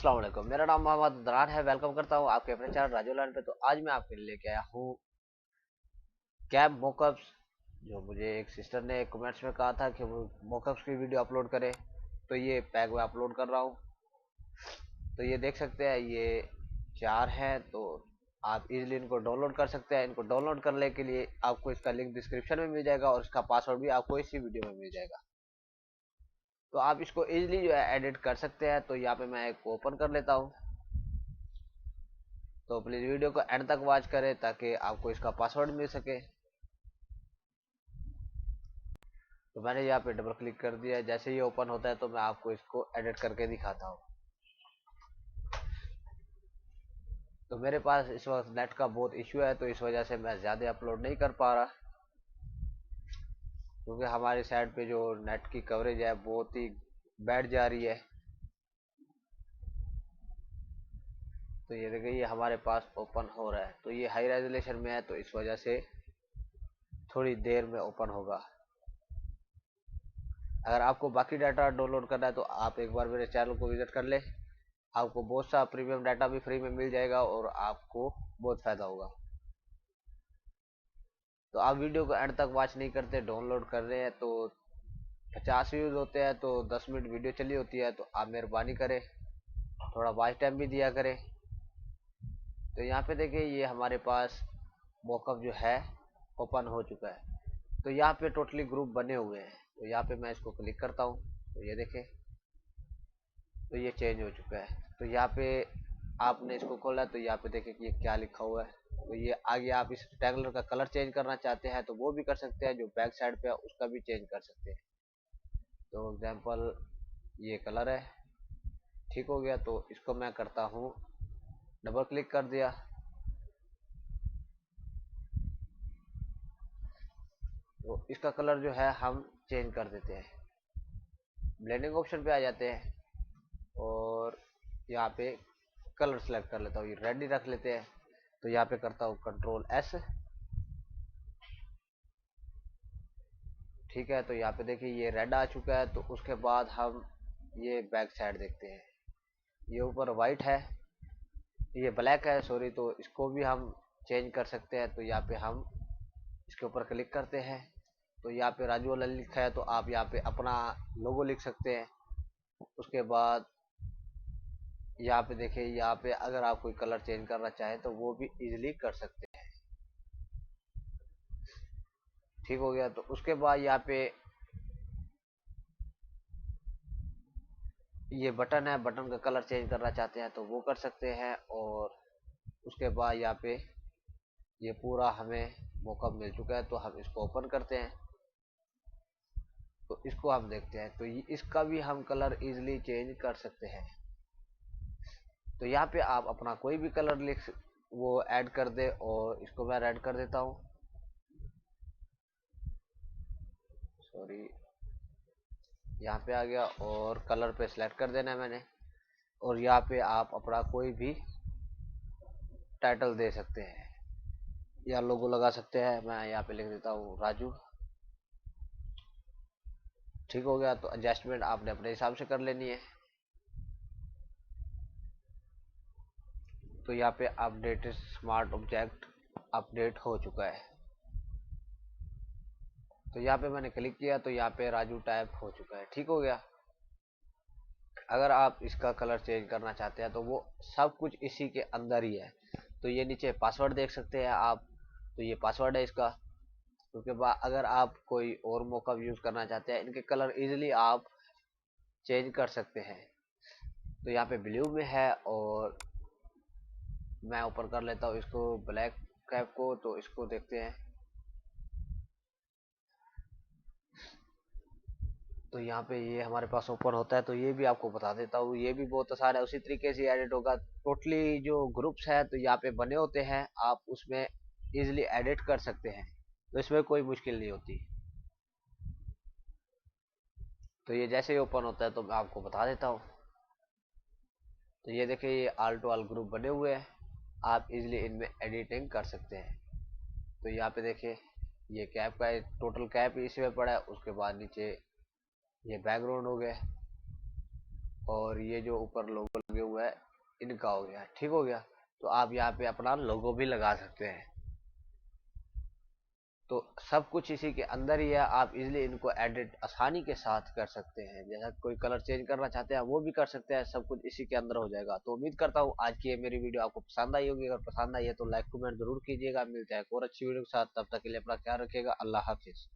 अस्सलाम वालेकुम। मेरा नाम मोहम्मद दरान है। वेलकम करता हूँ आपके अपने चैनल राजू लैंड पे। तो आज मैं आपके लिए लेके आया हूँ कैप मोकअप्स। जो मुझे एक सिस्टर ने कमेंट्स में कहा था कि वो मोकअप्स की वीडियो अपलोड करे, तो ये पैक में अपलोड कर रहा हूँ। तो ये देख सकते हैं, ये 4 हैं। तो आप इजीली इनको डाउनलोड कर सकते हैं। इनको डाउनलोड करने के लिए आपको इसका लिंक डिस्क्रिप्शन में मिल जाएगा और इसका पासवर्ड भी आपको इसी वीडियो में मिल जाएगा। तो आप इसको इजीली जो है एडिट कर सकते हैं। तो यहाँ पे मैं एक ओपन कर लेता हूँ। तो प्लीज वीडियो को एंड तक वॉच करें ताकि आपको इसका पासवर्ड मिल सके। तो मैंने यहाँ पे डबल क्लिक कर दिया। जैसे ये ओपन होता है तो मैं आपको इसको एडिट करके दिखाता हूँ। तो मेरे पास इस वक्त नेट का बहुत इश्यू है, तो इस वजह से मैं ज़्यादा अपलोड नहीं कर पा रहा, क्योंकि हमारी साइड पे जो नेट की कवरेज है बहुत ही बैठ जा रही है। तो ये देखिए, ये हमारे पास ओपन हो रहा है। तो ये हाई रेजोल्यूशन में है, तो इस वजह से थोड़ी देर में ओपन होगा। अगर आपको बाकी डाटा डाउनलोड करना है तो आप एक बार मेरे चैनल को विजिट कर ले। आपको बहुत सा प्रीमियम डाटा भी फ्री में मिल जाएगा और आपको बहुत फ़ायदा होगा। तो आप वीडियो को एंड तक वॉच नहीं करते, डाउनलोड कर रहे हैं तो 50 व्यूज़ होते हैं, तो 10 मिनट वीडियो चली होती है। तो आप मेहरबानी करें, थोड़ा वॉच टाइम भी दिया करें। तो यहाँ पे देखिए, ये हमारे पास मॉकअप जो है ओपन हो चुका है। तो यहाँ पे टोटली ग्रुप बने हुए हैं। तो यहाँ पे मैं इसको क्लिक करता हूँ, तो ये देखें, तो ये चेंज हो चुका है। तो यहाँ पे आपने इसको खोला, तो यहाँ पे देखें कि ये क्या लिखा हुआ है। तो ये आगे आप इस रेक्टेंगुलर का कलर चेंज करना चाहते हैं तो वो भी कर सकते हैं। जो बैक साइड पे है उसका भी चेंज कर सकते हैं। तो एग्जांपल ये कलर है, ठीक हो गया। तो इसको मैं करता हूँ, डबल क्लिक कर दिया। तो इसका कलर जो है हम चेंज कर देते हैं। ब्लेंडिंग ऑप्शन पे आ जाते हैं और यहाँ पे कलर सेलेक्ट कर लेता हूँ। ये रेड ही रख लेते हैं। तो यहाँ पे करता हूँ कंट्रोल एस, ठीक है। तो यहाँ पे देखिए, ये रेड आ चुका है। तो उसके बाद हम ये बैक साइड देखते हैं। ये ऊपर वाइट है, ये ब्लैक है सॉरी। तो इसको भी हम चेंज कर सकते हैं। तो यहाँ पे हम इसके ऊपर क्लिक करते हैं। तो यहाँ पे राजू वाला लिखा है, तो आप यहाँ पे अपना लोगो लिख सकते हैं। उसके बाद यहाँ पे देखिए, यहाँ पे अगर आप कोई कलर चेंज करना चाहें तो वो भी इजीली कर सकते हैं। ठीक हो गया। तो उसके बाद यहाँ पे ये बटन है, बटन का कलर चेंज करना चाहते हैं तो वो कर सकते हैं। और उसके बाद यहाँ पे ये पूरा हमें मौका मिल चुका है। तो हम इसको ओपन करते हैं, तो इसको हम देखते हैं। तो इसका भी हम कलर इजीली चेंज कर सकते हैं। तो यहाँ पे आप अपना कोई भी कलर लिख वो ऐड कर दे। और इसको मैं रेड कर देता हूँ, सॉरी, यहाँ पे आ गया। और कलर पे सिलेक्ट कर देना है मैंने। और यहाँ पे आप अपना कोई भी टाइटल दे सकते हैं या लोगो लगा सकते हैं। मैं यहाँ पे लिख देता हूँ राजू। ठीक हो गया। तो एडजस्टमेंट आपने अपने हिसाब से कर लेनी है। तो यहाँ पे अपडेटेड स्मार्ट ऑब्जेक्ट अपडेट हो चुका है। तो यहाँ पे मैंने क्लिक किया, तो यहाँ पे राजू टाइप हो चुका है। ठीक हो गया। अगर आप इसका कलर चेंज करना चाहते हैं तो वो सब कुछ इसी के अंदर ही है। तो ये नीचे पासवर्ड देख सकते हैं आप। तो ये पासवर्ड है इसका। उसके बाद अगर आप कोई और मौका यूज करना चाहते हैं, इनके कलर इजीली आप चेंज कर सकते हैं। तो यहाँ पे ब्लू में है और मैं ऊपर कर लेता हूँ इसको ब्लैक कैप को। तो इसको देखते हैं। तो यहाँ पे ये हमारे पास ओपन होता है। तो ये भी आपको बता देता हूँ, ये भी बहुत आसान है, उसी तरीके से एडिट होगा। टोटली जो ग्रुप्स है तो यहाँ पे बने होते हैं, आप उसमें इजीली एडिट कर सकते हैं। तो इसमें कोई मुश्किल नहीं होती। तो ये जैसे ही ओपन होता है तो मैं आपको बता देता हूँ। तो ये देखिए, ये ऑल टू ऑल ग्रुप बने हुए हैं। आप इजीली इनमें एडिटिंग कर सकते हैं। तो यहाँ पे देखिए, ये कैप का टोटल कैप इसी में पड़ा है। उसके बाद नीचे ये बैकग्राउंड हो गया। और ये जो ऊपर लोगो लगे हुए हैं इनका हो गया। ठीक हो गया। तो आप यहाँ पे अपना लोगो भी लगा सकते हैं। तो सब कुछ इसी के अंदर ही है। आप इजिली इनको एडिट आसानी के साथ कर सकते हैं। जैसा कोई कलर चेंज करना चाहते हैं वो भी कर सकते हैं। सब कुछ इसी के अंदर हो जाएगा। तो उम्मीद करता हूँ आज की ये मेरी वीडियो आपको पसंद आई होगी। अगर पसंद आई है तो लाइक कमेंट जरूर कीजिएगा। मिलते हैं एक और अच्छी वीडियो के साथ। तब तक के लिए अपना ख्याल रखिएगा। अल्लाह हाफिज।